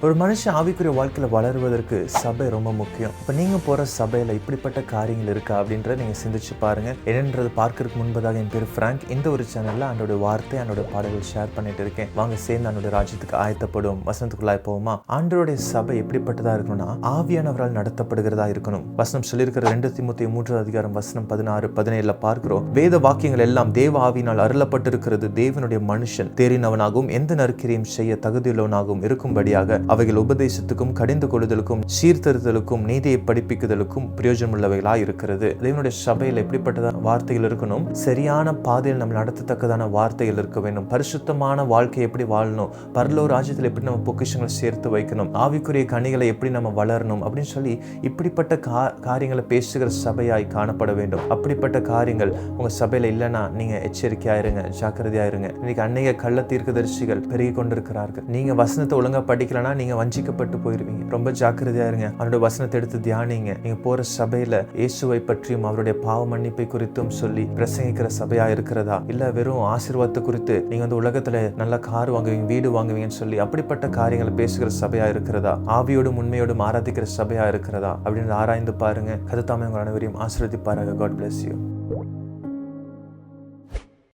ஒரு மனுஷன் ஆவிக்குரிய வாழ்க்கையில் வளருவதற்கு சபை ரொம்ப முக்கியம். இப்போ நீங்கள் போகிற சபையில் இப்படிப்பட்ட காரியங்கள் இருக்கா அப்படின்றத நீங்கள் சிந்திச்சு பாருங்கள். என்னன்றது பார்க்கறதுக்கு முன்பதாக என் பேர் ஃப்ராங்க். இந்த ஒரு சேனலில் என்னோட வார்த்தை, என்னோட பாடல்கள் ஷேர் பண்ணிட்டு இருக்கேன். வாங்க சேர்ந்து என்னோட ராஜ்யத்துக்கு ஆயத்தப்படும் வசனத்துக்குள்ளாய் போவோமா? ஆண்டவருடைய சபை எப்படிப்பட்டதாக இருக்கணும்னா ஆவியானவரால் நடத்தப்படுகிறதா இருக்கணும். வசனம் சொல்லியிருக்கிற 2 தீமோத்தேயு 3 அதிகாரம் வசனம் 16-17 பார்க்கிறோம். வேத வாக்கியங்கள் எல்லாம் தேவ ஆவியினால் அருளப்பட்டிருக்கிறது. தேவனுடைய மனுஷன் தேறினவனாகவும் எந்த நற்கிரியும் செய்ய தகுதியுள்ளவனாகவும் இருக்கும்படியாக அவைகள் உபதேசத்துக்கும் கடிந்து கொள்ளுதலுக்கும் சீர்திருத்தலுக்கும் நீதியை படிப்பிக்குதலுக்கும் பிரயோஜனம் உள்ளவைகளாக இருக்கிறது. தேவனுடைய சபையில் எப்படிப்பட்ட வார்த்தைகள் இருக்கணும்? சரியான பாதையில் நம்ம நடத்தத்தக்கதான வார்த்தைகள் இருக்க வேண்டும். பரிசுத்தமான வாழ்க்கையை எப்படி வாழணும், பரலோக ராஜ்யத்தில் எப்படி நம்ம பொக்கிஷங்களை சேர்த்து வைக்கணும், ஆவிக்குரிய கனிகளை எப்படி நம்ம வளரணும் அப்படின்னு சொல்லி இப்படிப்பட்ட காரியங்களை பேசுகிற சபையாய் காணப்பட வேண்டும். அப்படிப்பட்ட காரியங்கள் உங்க சபையில இல்லைன்னா நீங்க எச்சரிக்கையாயிருங்க, ஜாக்கிரதையாயிருங்க. இன்னைக்கு அநேக கள்ள தீர்க்கதரிசிகள் பெருகி கொண்டிருக்கிறார்கள். நீங்க வசனத்தை ஒழுங்கா படிக்கலன்னா நீங்க வஞ்சிக்கப்பட்டு போயிருவீங்க. ரொம்ப ஜாக்கிரதையா இருங்க. அவருடைய வசனத்தை எடுத்து தியானிங்க. நீங்க போற சபையில இயேசுவை பற்றியும் அவருடைய பாவ மன்னிப்பை குறித்தும் சொல்லி பிரசங்கிக்கிற சபையா இருக்கிறதா, இல்ல வெறும் ஆசீர்வாதத்தை குறித்து நீங்க உலகத்துல நல்ல கார் வாங்குவீங்க, வீடு வாங்குவீங்கன்னு சொல்லி அப்படிப்பட்ட காரியங்களை பேசுகிற சபையா இருக்கிறதா, ஆவியோடும் உண்மையோடும் ஆராதிக்கிற சபையா இருக்கிறதா அப்படின்னு ஆராய்ந்து பாருங்க. கர்த்தர் தாமே உங்கள் அனைவரையும் ஆசீர்வதிப்பாராக. God bless you.